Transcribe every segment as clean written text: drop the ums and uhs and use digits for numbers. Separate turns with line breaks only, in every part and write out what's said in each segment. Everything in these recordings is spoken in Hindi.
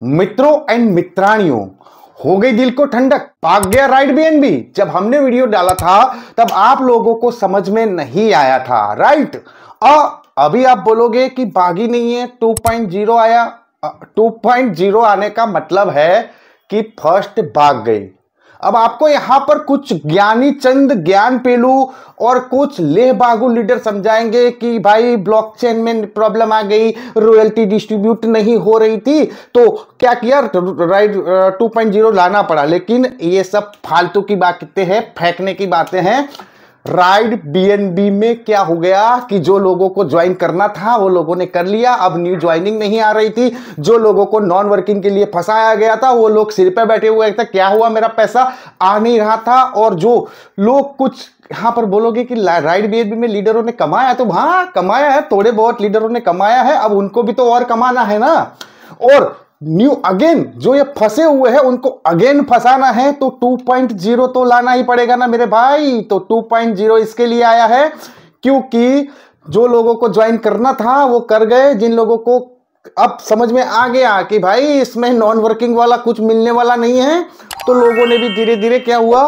मित्रों एंड मित्राणियों, हो गई दिल को ठंडक, भाग गया राइड बीएनबी। जब हमने वीडियो डाला था तब आप लोगों को समझ में नहीं आया था, राइट। अभी आप बोलोगे कि भागी नहीं है, 2.0 आया। 2.0 आने का मतलब है कि फर्स्ट भाग गई। अब आपको यहां पर कुछ ज्ञानी चंद ज्ञान पेलू और कुछ लेह बागू लीडर समझाएंगे कि भाई ब्लॉकचेन में प्रॉब्लम आ गई, रॉयल्टी डिस्ट्रीब्यूट नहीं हो रही थी, तो क्या किया, राइट 2.0 लाना पड़ा। लेकिन ये सब फालतू की बातें हैं, फेंकने की बातें हैं। राइड बीएनबी में क्या हो गया कि जो लोगों को ज्वाइन करना था वो लोगों ने कर लिया। अब न्यू ज्वाइनिंग नहीं आ रही थी। जो लोगों को नॉन वर्किंग के लिए फंसाया गया था वो लोग सिर पे बैठे हुए थे, क्या हुआ मेरा पैसा आ नहीं रहा था। और जो लोग कुछ यहां पर बोलोगे कि राइड बीएनबी में लीडरों ने कमाया, तो हाँ कमाया है, थोड़े बहुत लीडरों ने कमाया है। अब उनको भी तो और कमाना है ना। और न्यू अगेन जो ये फंसे हुए हैं उनको अगेन फंसाना है, तो 2.0 तो लाना ही पड़ेगा ना मेरे भाई। तो 2.0 इसके लिए आया है क्योंकि जो लोगों को ज्वाइन करना था वो कर गए। जिन लोगों को अब समझ में आ गया कि भाई इसमें नॉन वर्किंग वाला कुछ मिलने वाला नहीं है, तो लोगों ने भी धीरे धीरे क्या हुआ,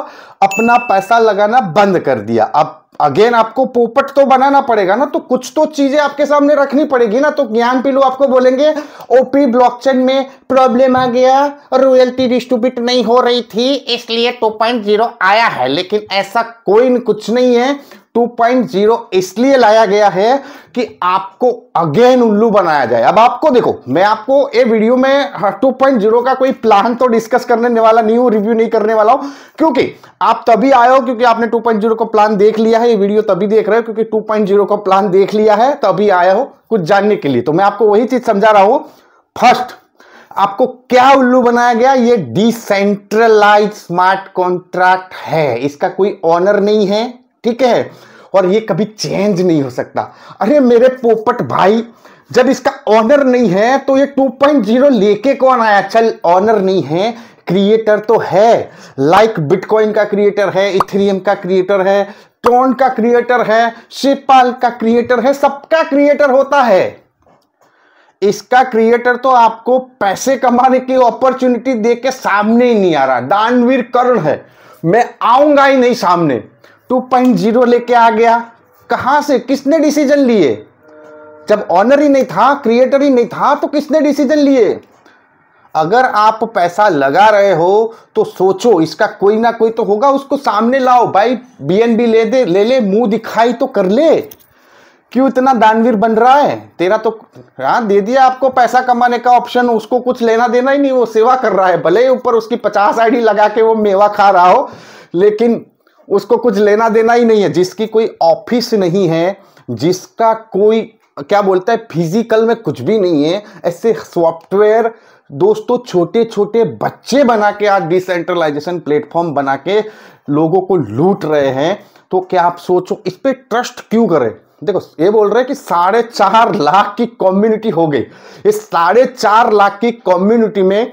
अपना पैसा लगाना बंद कर दिया। अब अगेन आपको पोपट तो बनाना पड़ेगा ना, तो कुछ तो चीजें आपके सामने रखनी पड़ेगी ना। तो ज्ञान पिलू आपको बोलेंगे ओपी ब्लॉकचेन में प्रॉब्लम आ गया, रॉयल्टी डिस्ट्रीब्यूट नहीं हो रही थी इसलिए 2.0 आया है। लेकिन ऐसा कोई कुछ नहीं है। 2.0 इसलिए लाया गया है कि आपको अगेन उल्लू बनाया जाए। अब आपको देखो, मैं आपको ये वीडियो में 2.0 का कोई प्लान तो डिस्कस करने वाला नहीं हूं, रिव्यू नहीं करने वाला हूं, क्योंकि आप तभी आए हो क्योंकि आपने 2.0 का प्लान देख लिया है। ये वीडियो तभी देख रहे हो क्योंकि 2.0 का प्लान देख लिया है, तभी आए हो कुछ जानने के लिए। तो मैं आपको वही चीज समझा रहा हूं। फर्स्ट, आपको क्या उल्लू बनाया गया, ये डिसेंट्रलाइज स्मार्ट कॉन्ट्रैक्ट है, इसका कोई ऑनर नहीं है, ठीक है, और ये कभी चेंज नहीं हो सकता। अरे मेरे पोपट भाई, जब इसका ऑनर नहीं है तो ये 2.0 लेके कौन आया। चल ऑनर नहीं है, क्रिएटर तो है। लाइक बिटकॉइन का क्रिएटर है, इथेरियम का क्रिएटर है, ट्रोन का क्रिएटर है, शेपाल का क्रिएटर है, सबका क्रिएटर होता है। इसका क्रिएटर तो आपको पैसे कमाने की अपॉर्चुनिटी देके सामने ही नहीं आ रहा, दानवीर कर्ण है, मैं आऊंगा ही नहीं सामने। 2.0 लेके आ गया, कहां से, किसने डिसीजन लिए। जब ऑनर ही नहीं था, क्रिएटर ही नहीं था, तो किसने डिसीजन लिए। अगर आप पैसा लगा रहे हो तो सोचो इसका कोई ना कोई तो होगा, उसको सामने लाओ भाई। बीएनबी ले दे, ले ले, मुंह दिखाई तो कर ले। क्यों इतना दानवीर बन रहा है तेरा तो। हाँ दे दिया आपको पैसा कमाने का ऑप्शन, उसको कुछ लेना देना ही नहीं, वो सेवा कर रहा है। भले ऊपर उसकी 50 आईडी लगा के वो मेवा खा रहा हो, लेकिन उसको कुछ लेना देना ही नहीं है। जिसकी कोई ऑफिस नहीं है, जिसका कोई क्या बोलता है फिजिकल में कुछ भी नहीं है, ऐसे सॉफ्टवेयर दोस्तों छोटे छोटे बच्चे बना के आज डिसेंट्रलाइजेशन प्लेटफॉर्म बना के लोगों को लूट रहे हैं। तो क्या आप सोचो इस पे ट्रस्ट क्यों करें। देखो ये बोल रहे हैं कि 4.5 लाख की कम्युनिटी हो गई। इस 4.5 लाख की कम्युनिटी में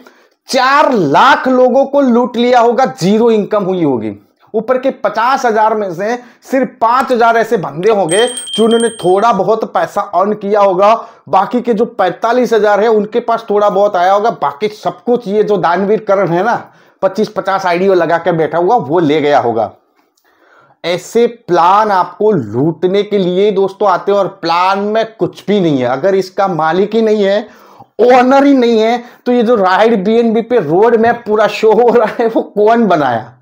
4 लाख लोगों को लूट लिया होगा, जीरो इनकम हुई होगी। ऊपर के 50,000 में से सिर्फ 5,000 ऐसे बंदे होंगे जिन्होंने थोड़ा बहुत पैसा अर्न किया होगा। बाकी के जो 45,000 है उनके पास थोड़ा बहुत आया होगा। बाकी सब कुछ ये जो दानवीर करण है ना, 25-50 आईडियो लगा के बैठा हुआ, वो ले गया होगा। ऐसे प्लान आपको लूटने के लिए दोस्तों आते हैं, और प्लान में कुछ भी नहीं है। अगर इसका मालिक ही नहीं है, ओनर ही नहीं है, तो ये जो राइड बीएनबी पे रोड मैप पूरा शो हो रहा है वो कौन बनाया।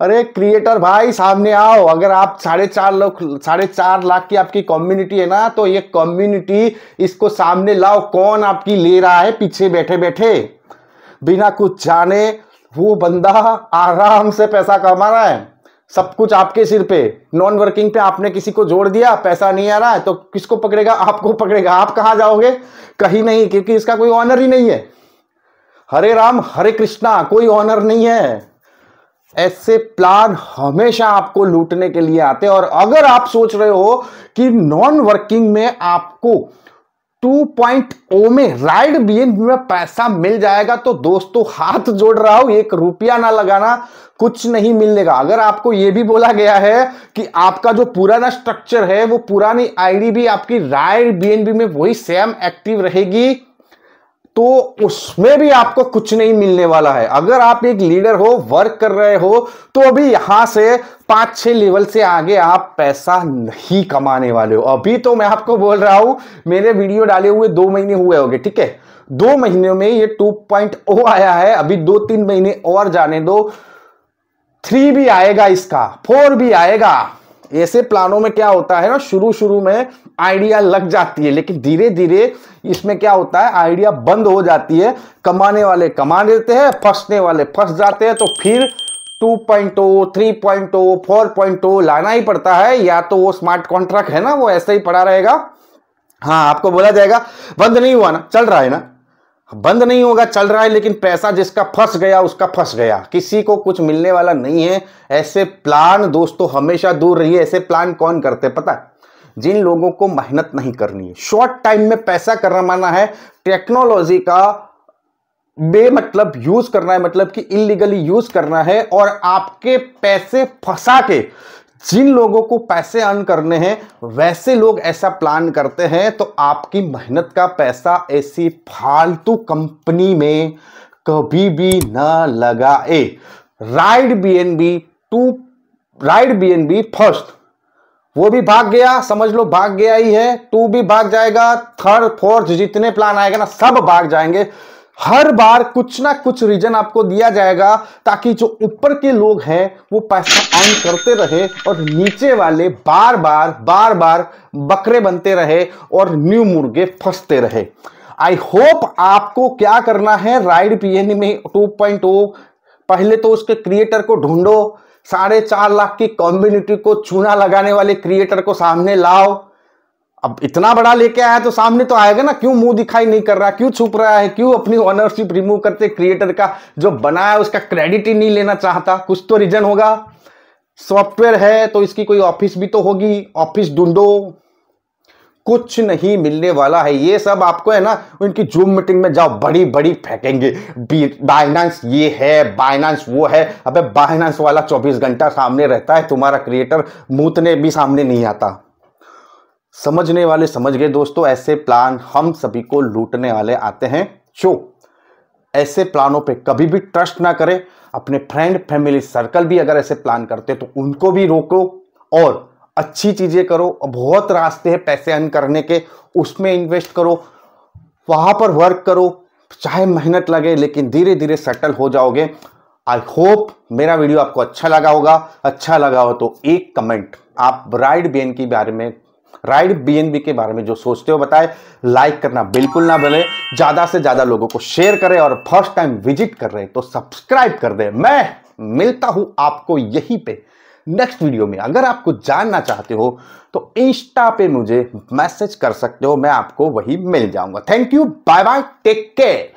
अरे क्रिएटर भाई सामने आओ। अगर आप 4.5 लाख की आपकी कम्युनिटी है ना, तो ये कम्युनिटी इसको सामने लाओ, कौन आपकी ले रहा है पीछे बैठे बैठे बिना कुछ जाने। वो बंदा आराम से पैसा कमा रहा है, सब कुछ आपके सिर पे। नॉन वर्किंग पे आपने किसी को जोड़ दिया, पैसा नहीं आ रहा है, तो किसको पकड़ेगा, आपको पकड़ेगा। आप कहां जाओगे, कहीं नहीं, क्योंकि इसका कोई ऑनर ही नहीं है। हरे राम हरे कृष्णा, कोई ऑनर नहीं है। ऐसे प्लान हमेशा आपको लूटने के लिए आते हैं। और अगर आप सोच रहे हो कि नॉन वर्किंग में आपको 2.0 में राइड बीएनबी में पैसा मिल जाएगा, तो दोस्तों हाथ जोड़ रहा हूं, 1 रुपया ना लगाना, कुछ नहीं मिलेगा। अगर आपको यह भी बोला गया है कि आपका जो पुराना स्ट्रक्चर है, वो पुरानी आईडी भी आपकी राइड बीएनबी में वही सेम एक्टिव रहेगी, तो उसमें भी आपको कुछ नहीं मिलने वाला है। अगर आप एक लीडर हो, वर्क कर रहे हो, तो अभी यहां से 5-6 लेवल से आगे आप पैसा नहीं कमाने वाले हो। अभी तो मैं आपको बोल रहा हूं, मेरे वीडियो डाले हुए 2 महीने हुए होंगे, ठीक है, 2 महीने में ये 2.0 आया है। अभी 2-3 महीने और जाने दो, 3 भी आएगा, इसका 4 भी आएगा। ऐसे प्लानों में क्या होता है ना, शुरू में आइडिया लग जाती है, लेकिन धीरे धीरे इसमें क्या होता है, आइडिया बंद हो जाती है। कमाने वाले कमा लेते हैं, फंसने वाले फंस जाते हैं। तो फिर 2.0, 3.0, 4.0 लाना ही पड़ता है। या तो वो स्मार्ट कॉन्ट्रैक्ट है ना, वो ऐसे ही पड़ा रहेगा। हाँ, आपको बोला जाएगा बंद नहीं हुआ ना, चल रहा है ना, बंद नहीं होगा, चल रहा है, लेकिन पैसा जिसका फंस गया उसका फंस गया, किसी को कुछ मिलने वाला नहीं है। ऐसे प्लान दोस्तों हमेशा दूर रहिए। ऐसे प्लान कौन करते पता है? जिन लोगों को मेहनत नहीं करनी है, शॉर्ट टाइम में पैसा करना है, टेक्नोलॉजी का बेमतलब यूज करना है, मतलब कि इलीगली यूज करना है, और आपके पैसे फंसा के जिन लोगों को पैसे अर्न करने हैं वैसे लोग ऐसा प्लान करते हैं। तो आपकी मेहनत का पैसा ऐसी फालतू कंपनी में कभी भी ना लगाए। राइड बीएनबी फर्स्ट, वो भी भाग गया, समझ लो भाग गया ही है। 2 भी भाग जाएगा, 3rd 4th जितने प्लान आएगा ना सब भाग जाएंगे। हर बार कुछ ना कुछ रीजन आपको दिया जाएगा ताकि जो ऊपर के लोग हैं वो पैसा अर्न करते रहे और नीचे वाले बार बार बकरे बनते रहे और न्यू मुर्गे फंसते रहे। आई होप आपको क्या करना है, राइड बीएनबी में 2.0 पहले तो उसके क्रिएटर को ढूंढो, 4.5 लाख की कम्युनिटी को चूना लगाने वाले क्रिएटर को सामने लाओ। अब इतना बड़ा लेके आया तो सामने तो आएगा ना, क्यों मुंह दिखाई नहीं कर रहा, क्यों छुप रहा है, क्यों अपनी ओनरशिप रिमूव करते, क्रिएटर का जो बनाया उसका क्रेडिट ही नहीं लेना चाहता, कुछ तो रीजन होगा। सॉफ्टवेयर है तो इसकी कोई ऑफिस भी तो होगी, ऑफिस ढूंढो। कुछ नहीं मिलने वाला है। ये सब आपको है ना, उनकी जूम मीटिंग में जाओ, बड़ी बड़ी फेंकेंगे, बाइनेंस ये है, बाइनेंस वो है। अबे बाइनेंस वाला 24 घंटा सामने रहता है, तुम्हारा क्रिएटर मूतने भी सामने नहीं आता। समझने वाले समझ गए दोस्तों। ऐसे प्लान हम सभी को लूटने वाले आते हैं। ऐसे प्लानों पे कभी भी ट्रस्ट ना करें। अपने फ्रेंड फैमिली सर्कल भी अगर ऐसे प्लान करते तो उनको भी रोको और अच्छी चीजें करो। बहुत रास्ते हैं पैसे अर्न करने के, उसमें इन्वेस्ट करो, वहां पर वर्क करो, चाहे मेहनत लगे, लेकिन धीरे धीरे सेटल हो जाओगे। आई होप मेरा वीडियो आपको अच्छा लगा होगा। अच्छा लगा हो तो एक कमेंट आप राइड बीएनबी के बारे में जो सोचते हो बताएं। लाइक करना बिल्कुल ना भूलें, ज्यादा से ज्यादा लोगों को शेयर करें और फर्स्ट टाइम विजिट कर रहे हैं तो सब्सक्राइब कर दें। मैं मिलता हूं आपको यहीं पे नेक्स्ट वीडियो में। अगर आप कुछ जानना चाहते हो तो इंस्टा पे मुझे मैसेज कर सकते हो, मैं आपको वही मिल जाऊंगा। Thank you, bye bye, take care.